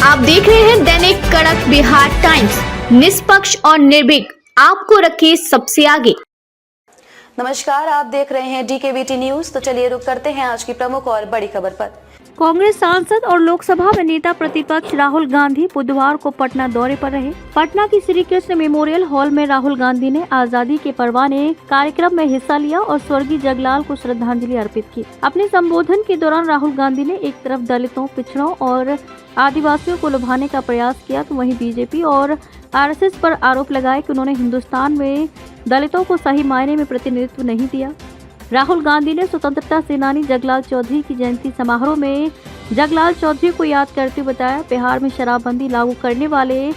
आप देख रहे हैं दैनिक कड़क बिहार टाइम्स, निष्पक्ष और निर्भीक, आपको रखे सबसे आगे। नमस्कार, आप देख रहे हैं DKVT न्यूज। तो चलिए रुक करते हैं आज की प्रमुख और बड़ी खबर पर। कांग्रेस सांसद और लोकसभा में नेता प्रतिपक्ष राहुल गांधी बुधवार को पटना दौरे पर रहे। पटना की श्री कृष्ण मेमोरियल हॉल में राहुल गांधी ने आजादी के परवाने कार्यक्रम में हिस्सा लिया और स्वर्गीय जगलाल को श्रद्धांजलि अर्पित की। अपने संबोधन के दौरान राहुल गांधी ने एक तरफ दलितों, पिछड़ों और आदिवासियों को लुभाने का प्रयास किया तो वहीं बीजेपी और RSS पर आरोप लगाए कि उन्होंने हिंदुस्तान में दलितों को सही मायने में प्रतिनिधित्व नहीं दिया। राहुल गांधी ने स्वतंत्रता सेनानी जगलाल चौधरी की जयंती समारोह में जगलाल चौधरी को याद करते हुए बताया, बिहार में शराबबंदी लागू करने वाले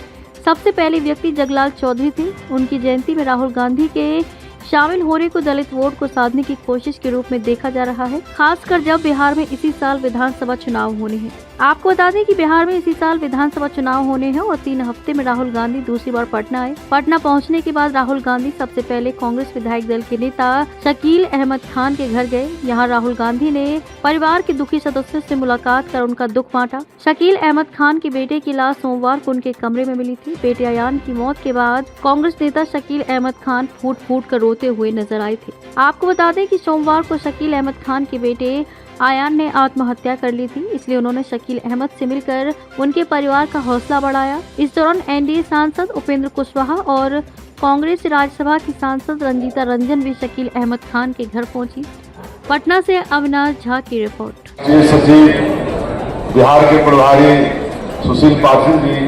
सबसे पहले व्यक्ति जगलाल चौधरी थे। उनकी जयंती में राहुल गांधी के शामिल होने को दलित वोट को साधने की कोशिश के रूप में देखा जा रहा है, खासकर जब बिहार में इसी साल विधानसभा चुनाव होने हैं। आपको बता दें कि बिहार में इसी साल विधानसभा चुनाव होने हैं और 3 हफ्ते में राहुल गांधी दूसरी बार पटना आए। पटना पहुंचने के बाद राहुल गांधी सबसे पहले कांग्रेस विधायक दल के नेता शकील अहमद खान के घर गए। यहां राहुल गांधी ने परिवार के दुखी सदस्यों से मुलाकात कर उनका दुख बांटा। शकील अहमद खान के बेटे की लाश सोमवार को उनके कमरे में मिली थी। बेटे अयान की मौत के बाद कांग्रेस नेता शकील अहमद खान फूट फूट कर रोते हुए नजर आए थे। आपको बता दें कि सोमवार को शकील अहमद खान के बेटे आयान ने आत्महत्या कर ली थी, इसलिए उन्होंने शकील अहमद से मिलकर उनके परिवार का हौसला बढ़ाया। इस दौरान NDA सांसद उपेंद्र कुशवाहा और कांग्रेस राज्यसभा की सांसद रंजीता रंजन भी शकील अहमद खान के घर पहुंची। पटना से अविनाश झा की रिपोर्ट। सचिव बिहार के प्रभारी सुशील पाटिल जी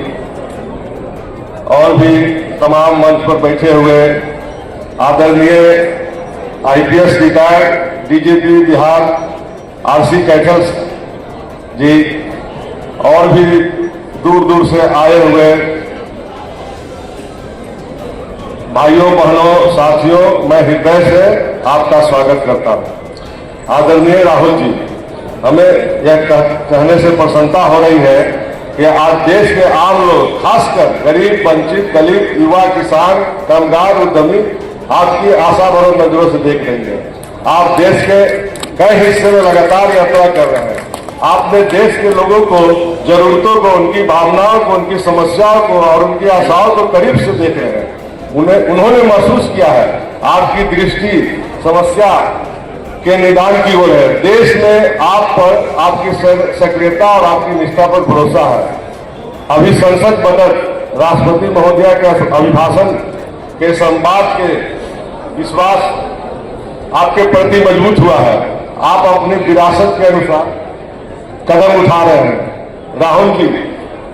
और भी तमाम मंच पर बैठे हुए आदरणीय IPS retired DGP Bihar RC कैटल्स जी और भी दूर दूर से आए हुए भाइयों, बहनों, साथियों, मैं हृदय से आपका स्वागत करता हूं। आदरणीय राहुल जी, हमें यह कहने से प्रसन्नता हो रही है कि आज देश के आम लोग, खासकर गरीब, वंचित, दलित, युवा, किसान, कामगार, उद्यमी आपकी आशा भरो नजरों से देख रही है। आप देश के कई हिस्से में लगातार यात्रा कर रहे हैं। आपने देश के लोगों को, जरूरतों को, उनकी भावनाओं को, उनकी समस्याओं को और उनकी आशाओं को करीब से देख रहे हैं। उन्होंने महसूस किया है। आपकी दृष्टि समस्या के निदान की ओर है। देश में आप पर, आपकी सक्रियता और आपकी निष्ठा पर भरोसा है। अभी संसद बजट, राष्ट्रपति महोदया के अभिभाषण के संवाद के विश्वास आपके प्रति मजबूत हुआ है। आप अपनी विरासत के अनुसार कदम उठा रहे हैं। राहुल जी,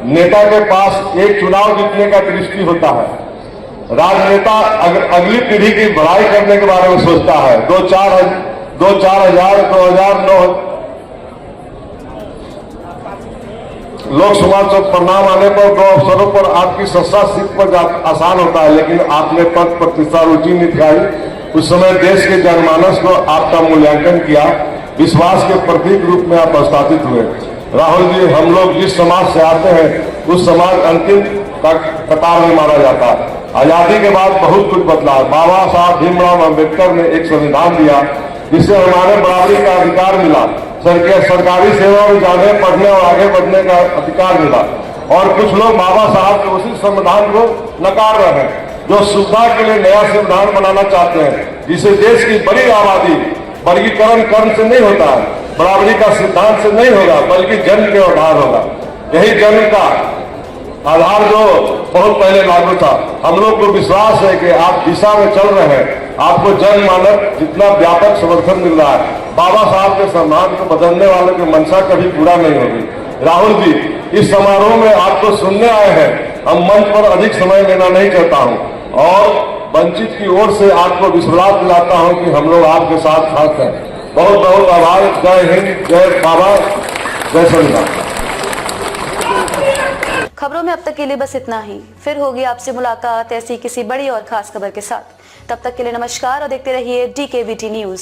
नेता के पास एक चुनाव जीतने का दृष्टि होता है। राजनेता अगली पीढ़ी की भलाई करने के बारे में सोचता है। 2009 लोकसभा परिणाम आने पर 2 अवसरों पर आपकी सत्ता सीट पर आसान होता है, लेकिन आपने पद प्रतिष्ठा रुचि नहीं दिखाई। उस समय देश के जनमानस को आपका मूल्यांकन किया, विश्वास के प्रतीक रूप में आप स्थापित हुए। राहुल जी, हम लोग जिस समाज से आते हैं उस समाज अंतिम कतार में माना जाता है। आजादी के बाद बहुत कुछ बदला। बाबा साहब भीमराव अम्बेडकर ने एक संविधान दिया जिससे हमारे बराबरी का अधिकार मिला। सरकारी सेवा में जाने, पढ़ने और आगे बढ़ने का अधिकार मिला। और कुछ लोग बाबा साहब के उसी संविधान को नकार रहे हैं जो सुविधा के लिए नया संविधान बनाना चाहते हैं, जिसे देश की बड़ी आबादी वर्गीकरण कर्म से नहीं होता है, बराबरी का सिद्धांत से नहीं होगा, बल्कि जन्म के आधार होगा। यही जन्म का आधार जो बहुत पहले लागू था। हम लोग को विश्वास है कि आप दिशा में चल रहे हैं। आपको जन मानव जितना व्यापक समर्थन मिल रहा है, बाबा साहब के सम्मान को बदलने वालों की मंशा कभी पूरा नहीं होगी। राहुल जी, इस समारोह में आपको सुनने आए हैं। हम मंच पर अधिक समय लेना नहीं चाहता हूं और वंचित की ओर से आपको विश्वास दिलाता हूं कि हम लोग आपके साथ खास हैं। बहुत बहुत आभार। जय हिंद, जय बाबा, जय संविधान। खबरों में अब तक के लिए बस इतना ही। फिर होगी आपसे मुलाकात ऐसी किसी बड़ी और खास खबर के साथ। तब तक के लिए नमस्कार और देखते रहिए DKVT न्यूज।